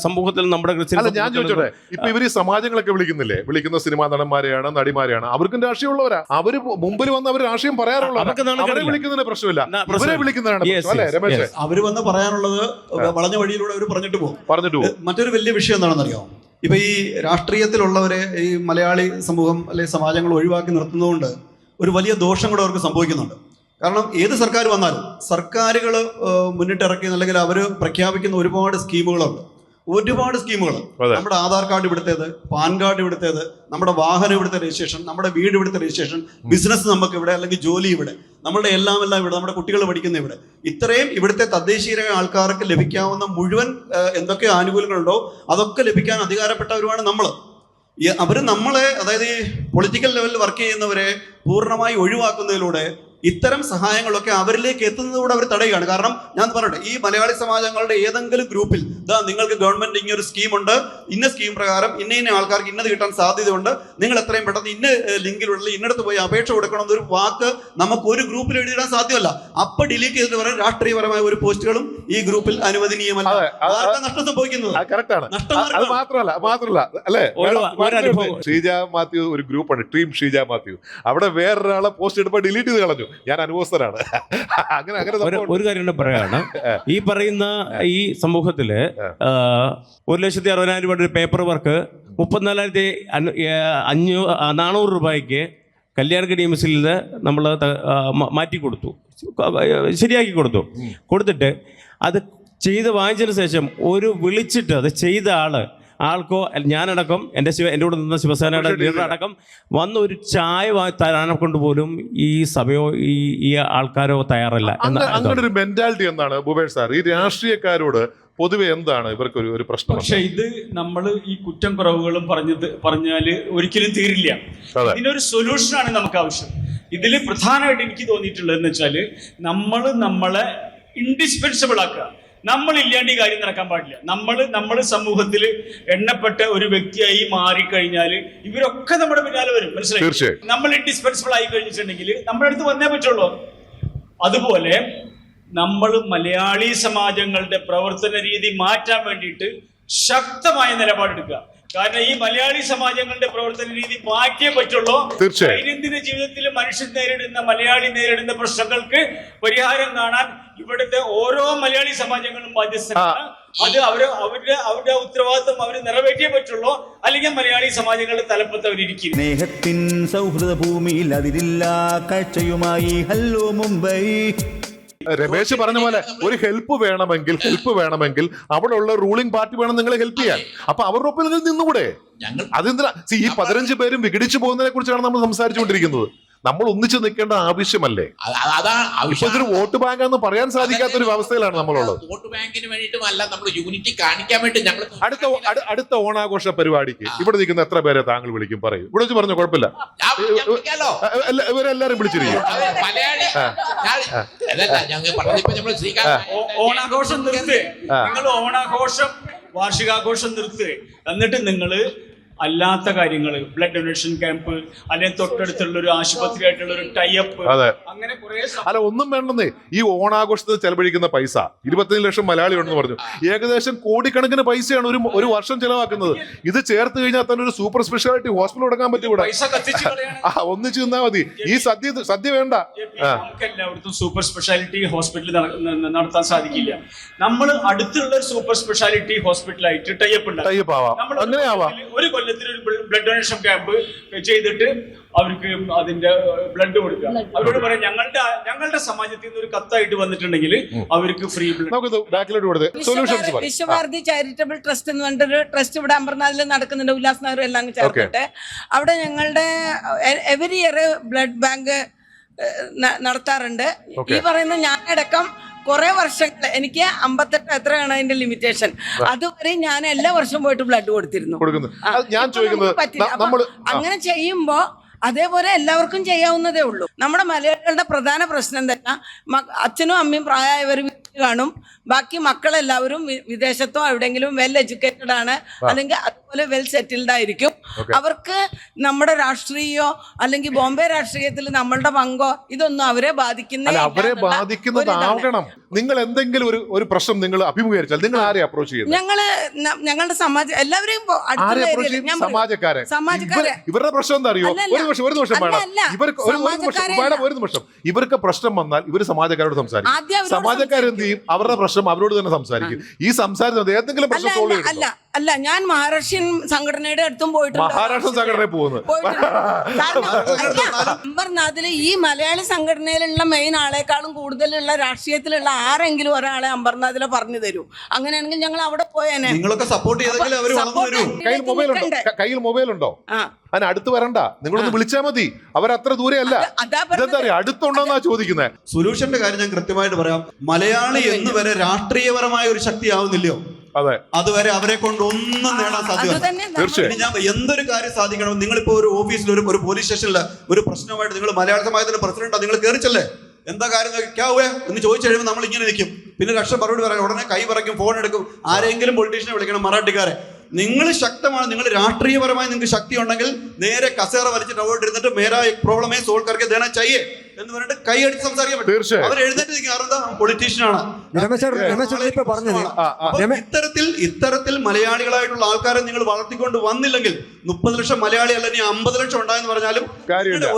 Speaker 21: സമൂഹത്തിൽ നമ്മുടെ
Speaker 2: ഞാൻ ചോദിച്ചോട്ടെ, ഇപ്പൊ ഇവര് സമാജങ്ങളൊക്കെ വിളിക്കുന്ന സിനിമാ നടന്മാരെയാണ്, നടിമാരെയാണ്, അവർക്കും രാഷ്ട്രീയമുള്ളവരാ. അവര് മുമ്പിൽ വന്ന് അവർ രാഷ്ട്രീയം പറയാറുള്ളവരെ വിളിക്കുന്നതിന് പ്രശ്നമില്ല, ഇവരെ വിളിക്കുന്നതാണ് അല്ലേ രമേശ്?
Speaker 12: അവര് വന്ന് പറയാനുള്ളത് വളഞ്ഞ വഴിയിലൂടെ അവർ പറഞ്ഞിട്ട് പോകും. മറ്റൊരു വലിയ വിഷയം എന്താണെന്നറിയാമോ? ഇപ്പൊ ഈ രാഷ്ട്രീയത്തിലുള്ളവരെ ഈ മലയാളി സമൂഹം അല്ലെങ്കിൽ സമാജങ്ങൾ ഒഴിവാക്കി നിർത്തുന്നതുകൊണ്ട് ഒരു വലിയ ദോഷം കൂടെ അവർക്ക് സംഭവിക്കുന്നുണ്ട്. കാരണം ഏത് സർക്കാർ വന്നാലും സർക്കാരുകൾ മുന്നിട്ടിറക്കി അല്ലെങ്കിൽ അവർ പ്രഖ്യാപിക്കുന്ന ഒരുപാട് സ്കീമുകളുണ്ട്. നമ്മുടെ ആധാർ കാർഡ് ഇവിടുത്തേത്, പാൻ കാർഡ് ഇവിടുത്തേത്, നമ്മുടെ വാഹനം ഇവിടുത്തെ രജിസ്ട്രേഷൻ, നമ്മുടെ വീട് ഇവിടുത്തെ രജിസ്ട്രേഷൻ, ബിസിനസ് നമുക്ക് ഇവിടെ, അല്ലെങ്കിൽ ജോലി ഇവിടെ, നമ്മളുടെ എല്ലാം ഇവിടെ, നമ്മുടെ കുട്ടികൾ പഠിക്കുന്ന ഇവിടെ. ഇത്രയും ഇവിടുത്തെ തദ്ദേശീയരായ ആൾക്കാർക്ക് ലഭിക്കാവുന്ന മുഴുവൻ എന്തൊക്കെ ആനുകൂല്യങ്ങളുണ്ടോ അതൊക്കെ ലഭിക്കാൻ അധികാരപ്പെട്ടവരുമാണ് നമ്മൾ. അവർ നമ്മളെ, അതായത് ഈ പൊളിറ്റിക്കൽ ലെവലിൽ വർക്ക് ചെയ്യുന്നവരെ പൂർണ്ണമായി ഒഴിവാക്കുന്നതിലൂടെ ഇത്തരം സഹായങ്ങളൊക്കെ അവരിലേക്ക് എത്തുന്നതുകൂടെ അവർ തടയുകയാണ്. കാരണം ഞാൻ പറയട്ടെ, ഈ മലയാളി സമാജങ്ങളുടെ ഏതെങ്കിലും ഗ്രൂപ്പിൽ നിങ്ങൾക്ക് ഗവൺമെന്റ് ഇങ്ങനൊരു സ്കീമുണ്ട്, ഇന്ന സ്കീം പ്രകാരം ഇന്ന ആൾക്കാർക്ക് ഇന്നത് കിട്ടാൻ സാധ്യതയുണ്ട്, നിങ്ങൾ എത്രയും പെട്ടെന്ന് ഇന്ന ലിങ്കിലുള്ള ഇന്നടത്ത് പോയി അപേക്ഷ കൊടുക്കണം എന്നൊരു വാക്ക് നമുക്ക് ഒരു ഗ്രൂപ്പിൽ എഴുതിയിടാൻ സാധ്യമല്ല. അപ്പൊ ഡിലീറ്റ് ചെയ്തിട്ട് പറയാൻ രാഷ്ട്രീയപരമായ ഒരു പോസ്റ്റുകളും ഈ ഗ്രൂപ്പിൽ അനുവദനീയമല്ല. നഷ്ടം സംഭവിക്കുന്നത്
Speaker 2: മാത്രമല്ല അല്ലേ? ഷീജ മാത്യു ഒരു ഗ്രൂപ്പാണ്, ടീം ഷീജ മാത്യു. അവിടെ വേറൊരാളെ പോസ്റ്റ് ഇടുമ്പോൾ ഡിലീറ്റ് ചെയ്ത് കളഞ്ഞു. ഞാൻ അനുഭവസ്ഥനാണ്.
Speaker 21: ഒരു കാര്യം പറയാണ്, ഈ പറയുന്ന ഈ സമൂഹത്തില് 1,60,000 രൂപയുടെ ഒരു പേപ്പർ വർക്ക് 34,400 രൂപയ്ക്ക് കല്യാൺകടി എംസിൽ നിന്ന് നമ്മൾ മാറ്റി കൊടുത്തു, ശരിയാക്കി കൊടുത്തിട്ട് അത് ചെയ്ത് വാങ്ങിച്ചതിന് ശേഷം വിളിച്ചിട്ട് അത് ചെയ്ത ആൾക്കോ ഞാനടക്കം എൻ്റെ കൂടെ നിന്ന ശിവസേനയുടെ ലീഡർ അടക്കം വന്ന് ഒരു ചായ തരാനെ കൊണ്ട് പോലും ഈ സഭയോ ഈ ആൾക്കാരോ തയ്യാറല്ല.
Speaker 2: അങ്ങനെ ഒരു മെന്റാലിറ്റി എന്താണ് ഭൂപേഷ് സാർ? ഈ രാഷ്ട്രീയക്കാരോട് പൊതുവെ എന്താണ് ഇവർക്ക് ഒരു പ്രശ്നം?
Speaker 8: പക്ഷെ ഇത് നമ്മൾ ഈ കുറ്റം കുറവുകളും പറഞ്ഞാല് ഒരിക്കലും തീരില്ല. ഇതിനൊരു സൊല്യൂഷനാണ് നമുക്ക് ആവശ്യം. ഇതിൽ പ്രധാനമായിട്ട് എനിക്ക് തോന്നിയിട്ടുള്ളതെന്ന് വെച്ചാല് നമ്മളെ ഇൻഡിസ്പെൻസിബിൾ ആക്കുക. നമ്മളില്ലാണ്ട് ഈ കാര്യം നടക്കാൻ പാടില്ല. നമ്മൾ സമൂഹത്തിൽ എണ്ണപ്പെട്ട ഒരു വ്യക്തിയായി മാറിക്കഴിഞ്ഞാൽ ഇവരൊക്കെ നമ്മുടെ പിന്നാലെ വരും. മനസ്സിലായി? നമ്മൾ ഇൻഡിസ്പെൻസിബിൾ ആയി കഴിഞ്ഞിട്ടുണ്ടെങ്കിൽ നമ്മുടെ അടുത്ത് വന്നേ പറ്റുള്ളൂ. അതുപോലെ നമ്മൾ മലയാളി സമാജങ്ങളുടെ പ്രവർത്തന രീതി മാറ്റാൻ വേണ്ടിയിട്ട് ശക്തമായ നിലപാടെടുക്കുക. കാരണം ഈ മലയാളി സമാജങ്ങളുടെ പ്രവർത്തന രീതി മാറ്റിയേ പറ്റുള്ളൂ. ദൈനംദിന ജീവിതത്തിൽ മനുഷ്യൻ മലയാളി നേരിടുന്ന പ്രശ്നങ്ങൾക്ക് പരിഹാരം കാണാൻ ഇവിടുത്തെ ഓരോ മലയാളി സമാജങ്ങളും ബാധ്യസ്ഥരാണ്. അത് അവരുടെ ഉത്തരവാദിത്വം അവർ നിറവേറ്റിയേ പറ്റുള്ളൂ. അല്ലെങ്കിൽ മലയാളി സമാജങ്ങളുടെ തലപ്പത്ത് അവരിയ്ക്കും.
Speaker 1: സ്നേഹത്തിൻ സൗഹൃദ ഭൂമിയിൽ അതിരില്ലാ കാഴ്ചയുമായി ഹലോ മുംബൈ.
Speaker 2: രമേശ് പറഞ്ഞ പോലെ ഒരു ഹെൽപ്പ് വേണമെങ്കിൽ അവിടെ ഉള്ള റൂളിംഗ് പാർട്ടി വേണം നിങ്ങളെ ഹെൽപ്പ് ചെയ്യാൻ. അപ്പൊ അവരുടെ ഒപ്പം നിങ്ങൾ നിന്നുകൂടെ? അതെന്താ ഈ 15 പേരും വിഘടിച്ചു പോകുന്നതിനെ കുറിച്ചാണ് നമ്മൾ സംസാരിച്ചുകൊണ്ടിരിക്കുന്നത്. നമ്മൾ ഒന്നിച്ച് നിൽക്കേണ്ട ആവശ്യമല്ലേ? ഇപ്പൊ ഇതൊരു വോട്ട് ബാങ്ക് എന്ന് പറയാൻ സാധിക്കാത്ത ഒരു അവസ്ഥയിലാണ് നമ്മളുള്ളത്.
Speaker 13: വോട്ട് ബാങ്കിന് വേണ്ടിയിട്ടുമല്ല, നമ്മൾ യൂണിറ്റി കാണിക്കാൻ വേണ്ടി ഞങ്ങൾ
Speaker 2: അടുത്ത ഓണാഘോഷ പരിപാടിക്ക് ഇവിടെ നിൽക്കുന്ന എത്ര പേരെ താങ്കൾ വിളിക്കും? പറയും. ഇവിടെ വെച്ച് പറഞ്ഞ കുഴപ്പമില്ല, ഇവരെല്ലാരും വിളിച്ചിരിക്കും.
Speaker 8: ഓണാഘോഷം നിർത്ത്, നിങ്ങൾ ഓണാഘോഷം വാർഷികാഘോഷം നിർത്ത്. എന്നിട്ട് നിങ്ങള് അല്ലാത്ത കാര്യങ്ങൾ, ബ്ലഡ് ഡൊണേഷൻ ക്യാമ്പ്, അല്ലെങ്കിൽ തൊട്ടടുത്തുള്ള ഒരു ആശുപത്രിയായിട്ടുള്ള ഒരു ടൈപ്പ്, അങ്ങനെ കുറെ
Speaker 2: ഒന്നും വേണ്ടെന്നേ. ഈ ഓണാഘോഷത്തിൽ ചെലവഴിക്കുന്ന പൈസ 25 ലക്ഷം മലയാളി ഉണ്ടെന്ന് പറഞ്ഞു. ഏകദേശം കോടിക്കണക്കിന് പൈസയാണ് ഒരു വർഷം ചെലവാക്കുന്നത്. ഇത് ചേർത്ത് കഴിഞ്ഞാൽ തന്നെ ഒരു സൂപ്പർ സ്പെഷ്യാലിറ്റി ഹോസ്പിറ്റൽ തുടങ്ങാൻ പറ്റും. ഇവിടെ ഒന്നിച്ച് നിന്നാ മതി. ഈ സദ്യ വേണ്ട.
Speaker 8: നമുക്ക് എല്ലായിടത്തും സൂപ്പർ സ്പെഷ്യാലിറ്റി ഹോസ്പിറ്റൽ നടത്താൻ സാധിക്കില്ല. നമ്മൾ അടുത്തുള്ള ഒരു സൂപ്പർ സ്പെഷ്യാലിറ്റി ഹോസ്പിറ്റലായിട്ട് ടൈപ്പ് ഉണ്ടാവും. ഒരു കൊല്ലത്തിന് ഒരു ബ്ലഡ് ഡൊണേഷൻ ക്യാമ്പ് ചെയ്തിട്ട് അവർക്ക് അതിന്റെ ബ്ലഡ് കൊടുക്കുക. അവരോട് പറയാം, ഞങ്ങളുടെ സമാജത്തിൽ നിന്ന് ഒരു കത്തായിട്ട് വന്നിട്ടുണ്ടെങ്കിൽ അവർക്ക് free blood.
Speaker 18: Vishwabharati charitable trust എന്ന് പറഞ്ഞിട്ടൊരു ട്രസ്റ്റ് ഇവിടെ അമർനാഥിൽ നടക്കുന്നുണ്ട്. ഉല്ലാസ് നഗർ എല്ലാം ചേർത്തിട്ട് അവിടെ ഞങ്ങളുടെ എവരി ഇയർ ബ്ലഡ് ബാങ്ക് നടത്താറുണ്ട്. ഈ പറയുന്ന ഞാനടക്കം കുറെ വർഷങ്ങൾ, എനിക്ക് 58 എത്രയാണ് അതിന്റെ ലിമിറ്റേഷൻ, അതുവരെ ഞാൻ എല്ലാ വർഷവും പോയിട്ട് ബ്ലഡ് കൊടുത്തിരുന്നു. അങ്ങനെ ചെയ്യുമ്പോ അതേപോലെ എല്ലാവർക്കും ചെയ്യാവുന്നതേ ഉള്ളൂ. നമ്മുടെ മലയാളികളുടെ പ്രധാന പ്രശ്നം തന്നെ അച്ഛനും അമ്മയും പ്രായമായവർ കാണും. ബാക്കി മക്കളെല്ലാവരും വിദേശത്തോ എവിടെയെങ്കിലും വെൽ എഡ്യൂക്കേറ്റഡ് ആണ്, അല്ലെങ്കിൽ അതുപോലെ വെൽ സെറ്റിൽഡ് ആയിരിക്കും. അവർക്ക് നമ്മുടെ രാഷ്ട്രീയോ അല്ലെങ്കിൽ ബോംബെ രാഷ്ട്രീയത്തിൽ നമ്മളുടെ പങ്കോ ഇതൊന്നും അവരെ
Speaker 2: അവരെ ബാധിക്കുന്നതാകണം. നിങ്ങൾ എന്തെങ്കിലും ഒരു പ്രശ്നം നിങ്ങൾ അഭിമുഖീകരിച്ചാൽ നിങ്ങൾ ആരെ അപ്രോച്ച് ചെയ്യുന്നത്?
Speaker 18: ഞങ്ങളുടെ സമാജം എല്ലാവരെയും
Speaker 2: സമാജക്കാരെ. ഇവരുടെ പ്രശ്നം എന്താ അറിയോ? ഒരു നിമിഷം ഇവർക്ക് പ്രശ്നം വന്നാൽ ഇവർ സമാജക്കാരോട് സംസാരിക്കും. സമാജക്കാരെന്ത് ചെയ്യും? അവരുടെ പ്രശ്നം അവരോട് തന്നെ സംസാരിക്കും. ഈ സംസാരിക്കുന്നത് ഏതെങ്കിലും പ്രശ്നം സോൾവ് ചെയ്യും.
Speaker 18: അല്ല, ഞാൻ മഹാരാഷ്ട്രീയൻ സംഘടനയുടെ അടുത്തും പോയിട്ടുണ്ട്.
Speaker 2: മഹാരാഷ്ട്ര സംഘടനയിൽ പോകുന്നത്
Speaker 18: അംബർനാഥില് ഈ മലയാളി സംഘടനയിലുള്ള മെയിൻ ആളെക്കാളും കൂടുതലുള്ള രാഷ്ട്രീയത്തിലുള്ള ആരെങ്കിലും ഒരാളെ അംബർനാഥിലെ പറഞ്ഞു തരൂ. അങ്ങനെയാണെങ്കിൽ ഞങ്ങൾ അവിടെ പോയേനെ.
Speaker 12: നിങ്ങളൊക്കെ സപ്പോർട്ട് ചെയ്തെങ്കിൽ അവർ വളർന്നു വരൂ.
Speaker 2: കയ്യിൽ മൊബൈൽ ഉണ്ടോ? അതിന് അടുത്ത് വരണ്ട, നിങ്ങളൊന്ന് വിളിച്ചാൽ മതി. അവരത്ര ദൂരെ അല്ല. ഇതെന്താ അറിയാം, അടുത്തുണ്ടോന്നാ ചോദിക്കുന്നത്.
Speaker 12: സൊല്യൂഷന്റെ കാര്യം ഞാൻ കൃത്യമായിട്ട് പറയാം. മലയാളി എന്ന് വരെ രാഷ്ട്രീയപരമായ ഒരു ശക്തിയാവുന്നില്ലയോ?
Speaker 2: അതെ,
Speaker 12: അതുവരെ അവരെ കൊണ്ട് ഒന്നും നേടാൻ സാധ്യമല്ല. ഞാൻ എന്തൊരു കാര്യം സാധിക്കണം, നിങ്ങളിപ്പോ ഒരു ഓഫീസിൽ ഒരു പോലീസ് സ്റ്റേഷനിൽ ഒരു പ്രശ്നമായിട്ട് നിങ്ങൾ മലയാള സമാജത്തിന്റെ പ്രസിഡന്റാണ്, നിങ്ങൾ കയറിച്ചല്ലേ എന്താ കാര്യം എന്ന് ചോദിച്ചു കഴിയുമ്പോൾ നമ്മൾ ഇങ്ങനെ നിൽക്കും. പിന്നെ രക്ഷ മറുപടി പറയാം, ഉടനെ കൈ പറയ്ക്കും, ഫോൺ എടുക്കും, ആരെങ്കിലും പൊളിറ്റീഷ്യനെ വിളിക്കണം, മറാഠിക്കാരെ. നിങ്ങൾ ശക്തമാണ്, നിങ്ങൾ രാഷ്ട്രീയപരമായി നിങ്ങൾക്ക് ശക്തി ഉണ്ടെങ്കിൽ നേരെ കസേറ വലിച്ചിട്ട് അവിടെ ഇരുന്നിട്ട് മേരാ പ്രോബ്ലമേ സോൾവ് കറക്കെ ദേനാ ചായേ എന്ന് പറഞ്ഞിട്ട് കൈ അടിച്ച് സംസാരിക്കാൻ പറ്റും. അവർ എഴുന്നേറ്റ് നിൽക്കുക, പൊളിറ്റീഷ്യനാണ്. ഇത്തരത്തിൽ മലയാളികളായിട്ടുള്ള ആൾക്കാരെ നിങ്ങൾ വളർത്തിക്കൊണ്ട് വന്നില്ലെങ്കിൽ 30 ലക്ഷം മലയാളി അല്ല ഇനി 50 ലക്ഷം ഉണ്ടായെന്ന് പറഞ്ഞാലും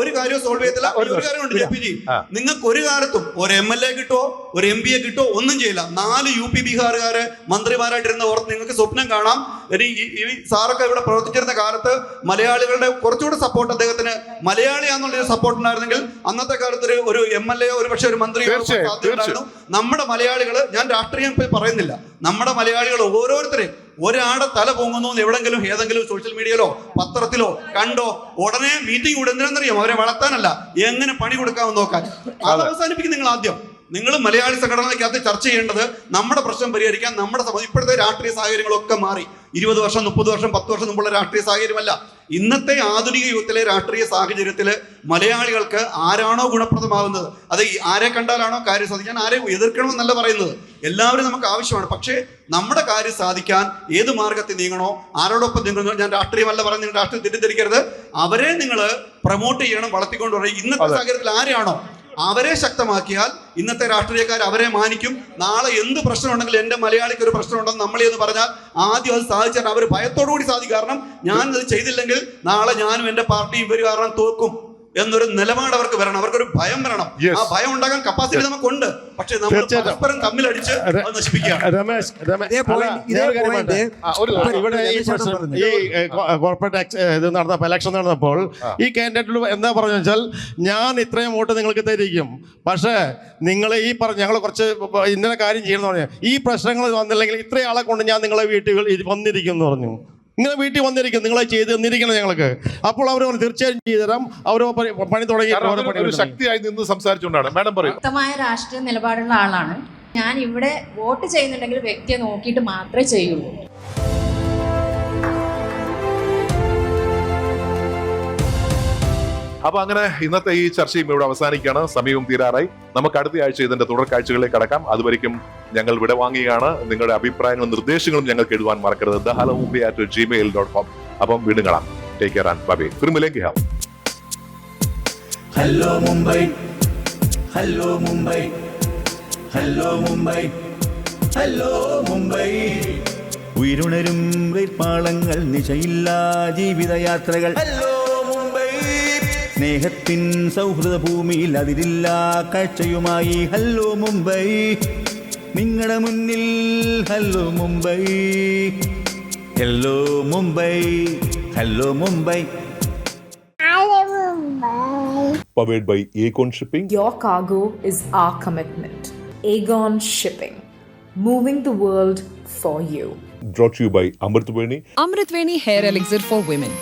Speaker 12: ഒരു കാര്യവും സോൾവ് ചെയ്യത്തില്ല. ഒരു കാര്യമുണ്ട് JP ജി, നിങ്ങൾക്ക് ഒരു കാലത്തും ഒരു MLA കിട്ടുമോ ഒരു MPയെ കിട്ടുമോ ഒന്നും ചെയ്യില്ല. 4 UP ബീഹാറുകാര് മന്ത്രിമാരായിട്ടിരുന്ന ഓർത്ത് നിങ്ങൾക്ക് സ്വപ്നം കാണാം. ഈ സാറൊക്കെ ഇവിടെ പ്രവർത്തിച്ചിരുന്ന കാലത്ത് മലയാളികളുടെ കുറച്ചുകൂടെ സപ്പോർട്ട് അദ്ദേഹത്തിന് മലയാളിയാന്നുള്ളൊരു സപ്പോർട്ട് ഉണ്ടായിരുന്നെങ്കിൽ അന്നത്തെ കാലത്ത് ഒരു MLA ഒരു പക്ഷെ ഒരു മന്ത്രി സാധ്യതയുണ്ടായിരുന്നു. നമ്മുടെ മലയാളികള്, ഞാൻ രാഷ്ട്രീയം പറയുന്നില്ല, നമ്മുടെ മലയാളികൾ ഓരോരുത്തരെയും ഒരാടെ തല പൊങ്ങുന്നു എവിടെങ്കിലും ഏതെങ്കിലും സോഷ്യൽ മീഡിയയിലോ പത്രത്തിലോ കണ്ടോ ഉടനെ മീറ്റിംഗ് കൂടെ എന്തിനെന്നറിയാം? അവരെ വളർത്താനല്ല, എങ്ങനെ പണി കൊടുക്കാമെന്ന് നോക്കാൻ. അത് അവസാനിപ്പിക്കും നിങ്ങൾ ആദ്യം. നിങ്ങൾ മലയാളി സംഘടനയ്ക്കകത്ത് ചർച്ച ചെയ്യേണ്ടത് നമ്മുടെ പ്രശ്നം പരിഹരിക്കാൻ. നമ്മുടെ ഇപ്പോഴത്തെ രാഷ്ട്രീയ സാഹചര്യങ്ങളൊക്കെ മാറി. 20 വർഷം 30 വർഷം 10 വർഷം മുമ്പുള്ള രാഷ്ട്രീയ സാഹചര്യമല്ല. ഇന്നത്തെ ആധുനിക യുഗത്തിലെ രാഷ്ട്രീയ സാഹചര്യത്തിൽ മലയാളികൾക്ക് ആരാണോ ഗുണപ്രദമാകുന്നത്, അത് ആരെ കണ്ടാലാണോ കാര്യം സാധിക്കാൻ, ആരെ എതിർക്കണമെന്നല്ല പറയുന്നത്, എല്ലാവരും നമുക്ക് ആവശ്യമാണ്. പക്ഷേ നമ്മുടെ കാര്യം സാധിക്കാൻ ഏത് മാർഗത്തിൽ നീങ്ങണോ, ആരോടൊപ്പം നീങ്ങണോ, ഞാൻ രാഷ്ട്രീയമല്ല പറയുന്നത്, നിങ്ങൾ രാഷ്ട്രീയം തെറ്റിദ്ധരിക്കരുത്. അവരെ നിങ്ങൾ പ്രൊമോട്ട് ചെയ്യണം, വളർത്തിക്കൊണ്ട് പറയും. ഇന്നത്തെ സാഹചര്യത്തിൽ ആരെയാണോ അവരെ ശക്തമാക്കിയാൽ ഇന്നത്തെ രാഷ്ട്രീയക്കാർ അവരെ മാനിക്കും. നാളെ എന്ത് പ്രശ്നം ഉണ്ടെങ്കിലും എൻ്റെ മലയാളിക്ക് ഒരു പ്രശ്നം ഉണ്ടെന്ന് നമ്മളെ എന്ന് പറഞ്ഞാൽ ആദ്യം അത് സാധിച്ചാൽ അവർ ഭയത്തോടു കൂടി സാധിക്കും. കാരണം ഞാനത് ചെയ്തില്ലെങ്കിൽ നാളെ ഞാനും എൻ്റെ പാർട്ടിയും ഇവർ കാരണം തോക്കും എന്നൊരു നിലപാട് അവർക്ക് വരണം. അവർക്കൊരു ഭയം വരണം. ആ ഭയം ഉണ്ടാകാൻ കപ്പാസിറ്റി നമുക്കുണ്ട്. പക്ഷെ നമ്മൾ പരസ്പരം തമ്മിലടിച്ച്
Speaker 19: കോർപ്പറേറ്റ് ഇത് നടന്നപ്പോൾ ഇലക്ഷൻ നടന്നപ്പോൾ ഈ കാൻഡിഡേറ്റ് എന്താ പറഞ്ഞു വെച്ചാൽ, ഞാൻ ഇത്രയും വോട്ട് നിങ്ങൾക്ക് തരിക്കും, പക്ഷേ നിങ്ങൾ ഈ ഞങ്ങൾ കുറച്ച് ഇന്ന കാര്യം ചെയ്യണമെന്ന് പറഞ്ഞു. ഈ പ്രശ്നങ്ങൾ വന്നില്ലെങ്കിൽ ഇത്രയും ആളെ കൊണ്ട് ഞാൻ നിങ്ങളെ വീട്ടിൽ വന്നിരിക്കും എന്ന് പറഞ്ഞു. നിങ്ങളെ വീട്ടിൽ വന്നിരിക്കും, നിങ്ങളെ ചെയ്ത് തന്നിരിക്കണം ഞങ്ങൾക്ക്. അപ്പോൾ അവർ തീർച്ചയായും ചെയ്തുതരാം. അവർ പണി തുടങ്ങി
Speaker 2: ശക്തിയായി നിന്ന് സംസാരിച്ചുകൊണ്ടാണ്. മാഡം പറയും.
Speaker 4: ശക്തമായ രാഷ്ട്രീയ നിലപാടുള്ള ആളാണ് ഞാൻ. ഇവിടെ വോട്ട് ചെയ്യുന്നുണ്ടെങ്കിൽ വ്യക്തിയെ നോക്കിയിട്ട് മാത്രമേ ചെയ്യുള്ളൂ.
Speaker 2: അപ്പൊ അങ്ങനെ ഇന്നത്തെ ഈ ചർച്ചയും ഇവിടെ അവസാനിക്കുകയാണ്. സമയവും തീരാറായി. നമുക്ക് അടുത്ത ആഴ്ച ഇതിന്റെ തുടർ കാഴ്ചകളിലേക്ക് കടക്കാം. അതുവരെയും ഞങ്ങൾ വിടവാങ്ങിയാണ്. നിങ്ങളുടെ അഭിപ്രായങ്ങളും നിർദ്ദേശങ്ങളും ഞങ്ങൾക്ക് എഴുതുവാൻ മറക്കരുത്. thehellomumbay@gmail.com. അപ്പം വീണ്ടും കാണാം. Take care and bye. फिर मिलेंगे हम.
Speaker 1: Hello Mumbai, hello Mumbai, hello Mumbai, hello Mumbai. ഉയരുണരും പാളങ്ങൾ, നിശയില്ലാ ജീവിതയാത്രകൾ. ഹലോ മുംബൈ, സ്നേഹത്തിൻ സൗഹൃദ ഭൂമിയിൽ അതിരില്ലാ കാഴ്ചയുമായി. ഹലോ മുംബൈ, നിങ്ങളുടെ മുന്നിൽ. Hello Mumbai, hello Mumbai, hello Mumbai.
Speaker 2: Powered by Aegon Shipping.
Speaker 22: Your cargo is our commitment. Aegon Shipping, moving the world for you.
Speaker 2: Brought to you by Amritveni.
Speaker 22: Amritveni Hair Elixir for Women.